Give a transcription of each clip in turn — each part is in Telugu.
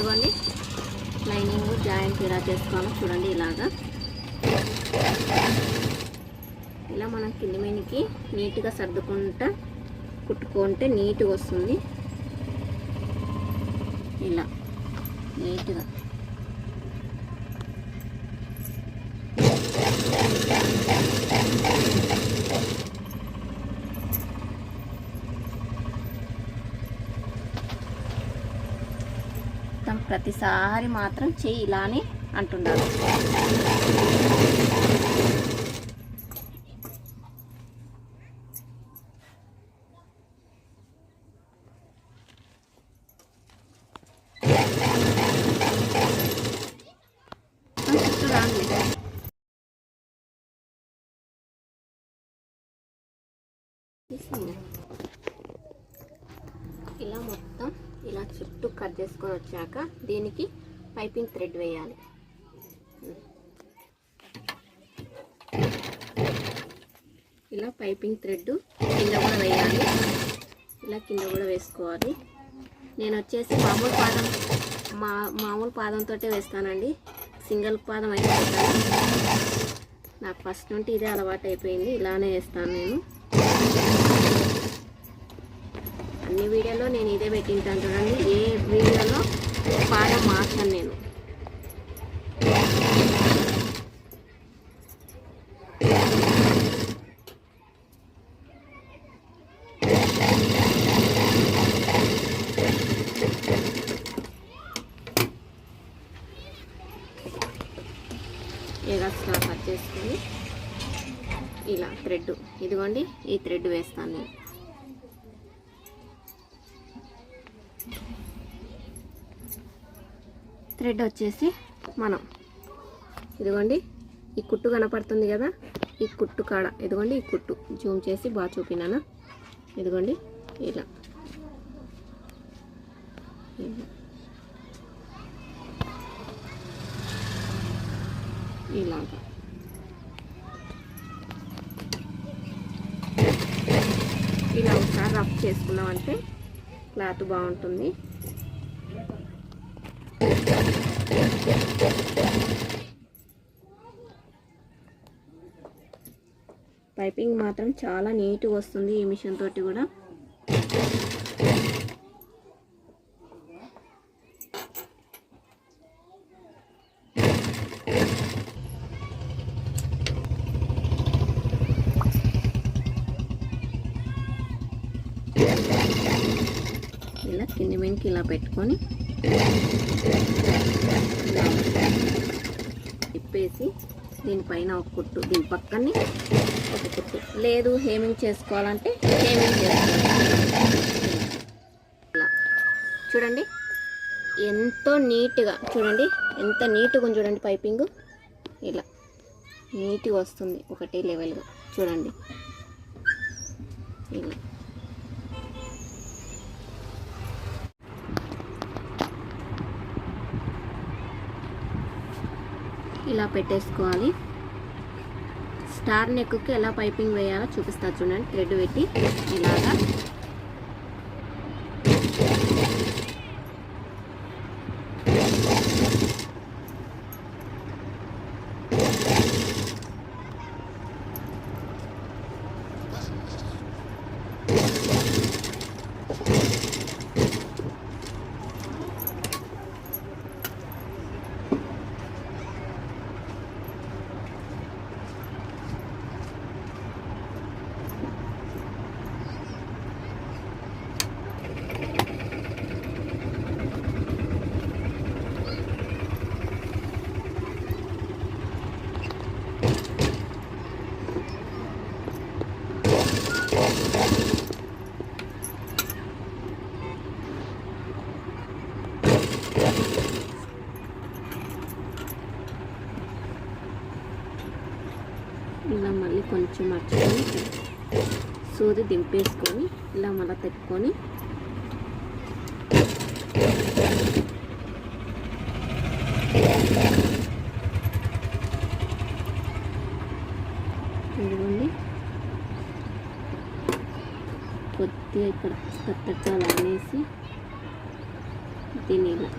ఇదిగోండి లైనింగ్ జాయింట్ ఇలా చేసుకోవాలి చూడండి. ఇలాగా ఇలా మనం కింది మీనికి నీట్గా సర్దుకుంటా కుట్టుకుంటే నీట్గా వస్తుంది. ఇలా నీట్గా ప్రతిసారి మాత్రం చెయ్యి ఇలానే అంటున్నారు. ఇలా మొత్తం ఇలా చుట్టూ కట్ చేసుకొని వచ్చాక దీనికి పైపింగ్ థ్రెడ్ వేయాలి. ఇలా పైపింగ్ థ్రెడ్ కింద కూడా వేయాలి. ఇలా కింద కూడా వేసుకోవాలి. నేను వచ్చేసి మామూలు పాదంతో వేస్తానండి. సింగిల్ పాదం అయితే వేస్తాను. నాకు ఫస్ట్ నుండి ఇదే అలవాటు అయిపోయింది. ఇలానే వేస్తాను నేను. అన్ని వీడియోలో నేను ఇదే పెట్టింటాను చూడండి. ఏ వీడియోలో పాదం మార్చాను నేను. ఎగస్ట్రా కట్ చేసుకొని ఇలా థ్రెడ్ ఇదిగోండి ఈ థ్రెడ్ వేస్తాను నేను. థ్రెడ్ వచ్చేసి మనం ఇదిగోండి ఈ కుట్టు కనపడుతుంది కదా, ఈ కుట్టు కాడ ఇదిగోండి ఈ కుట్టు జూమ్ చేసి బాగా చూపినానా. ఇదిగోండి ఇలా ఇలాగా ఇలా ఒకసారి రఫ్ చేసుకున్నామంటే క్లాత్ బాగుంటుంది. పైపింగ్ మాత్రం చాలా నీట్గా వస్తుంది ఈ మిషన్ తోటి కూడా. ఇలా కింది మీదకి ఇలా పెట్టుకొని తిప్పేసి దీనిపైన ఒక కుట్టు, దీని పక్కనే ఒక కుట్టు. లేదు హేమింగ్ చేసుకోవాలంటే హేమింగ్ చేసుకోవాలి. ఇలా చూడండి ఎంతో నీట్గా చూడండి, ఎంత నీట్గా ఉంది చూడండి. పైపింగ్ ఇలా నీట్గా వస్తుంది ఒకటే లెవెల్గా చూడండి. ఇలా ఇలా పెట్టేసుకోవాలి. స్టార్ నెక్కి ఎలా పైపింగ్ వేయాలో చూపిస్తా చూడండి. థ్రెడ్ పెట్టి ఇలాగా ఇలా మళ్ళీ కొంచెం మర్చుకొని సూది దింపేసుకొని ఇలా మళ్ళీ పెట్టుకొని ఇదిగోండి కొద్దిగా ఇక్కడ కత్తెరతో అనేసి దీన్ని ఇలా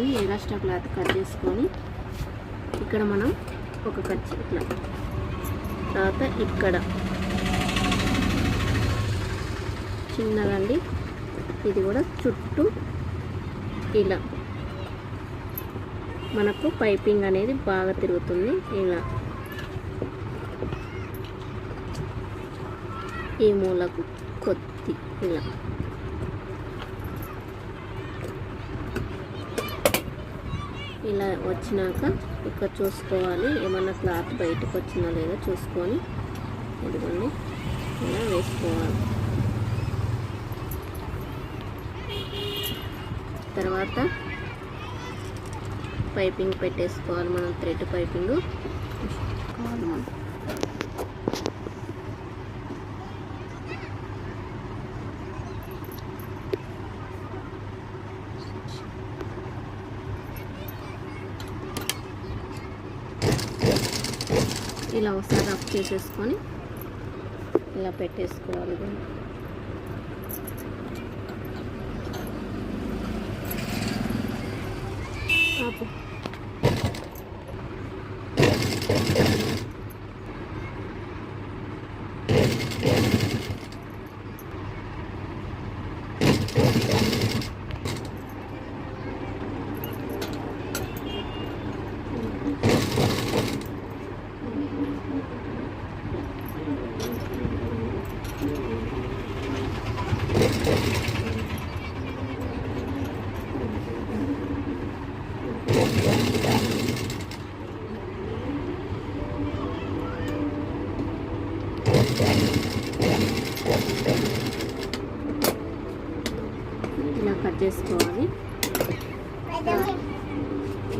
చేసుకొని ఎక్స్ట్రా క్లాత్ కట్ చేసుకొని ఇక్కడ మనం ఒక కట్ ఇట్లా, తర్వాత ఇక్కడ చిన్నదండి ఇది కూడా చుట్టూ ఇలా మనకు పైపింగ్ అనేది బాగా తిరుగుతుంది. ఇలా ఈ మూలకు కొద్ది ఇలా ఇలా వచ్చినాక ఇక్కడ చూసుకోవాలి ఏమన్నా క్లాత్ బయటకు వచ్చినా లేదో చూసుకొని ఇదిగోండి ఇలా వేసుకోవాలి. తర్వాత పైపింగ్ పెట్టేసుకోవాలి. మనం థ్రెడ్ పైపింగ్ కావాలి మనం. ఇలా ఒకసారి రఫ్ చేసేసుకొని ఇలా పెట్టేసుకోవాలి. ఆపు. ఇలా కట్ చేసుకోవాలి.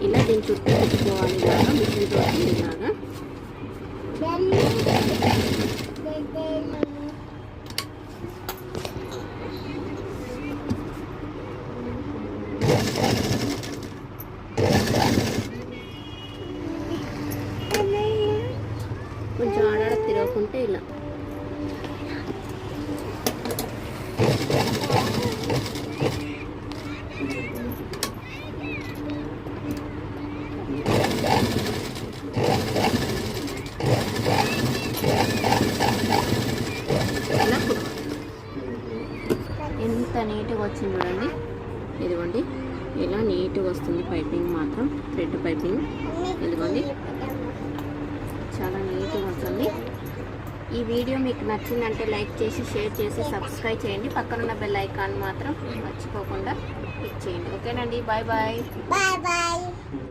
ఇలా దీని చుట్టూ పెట్టుకోవాలి. ఇలాగా మిషన్ తోటి ఇలాగా కొంచెం ఆడాడ తిరగకుంటే ఇలా ఎంత నీట్గా వచ్చింది చూడండి. ఇదిగోండి ఇలా నీట్గా వస్తుంది పైపింగ్ మాత్రం, థ్రెడ్ పైపింగ్. ఇదిగోండి చాలా నీట్గా వస్తుంది. ఈ వీడియో మీకు నచ్చిందంటే లైక్ చేసి షేర్ చేసి సబ్స్క్రైబ్ చేయండి. పక్కనున్న బెల్ ఐకాన్ మాత్రం మర్చిపోకుండా క్లిక్ చేయండి. ఓకేనండి, బాయ్ బాయ్.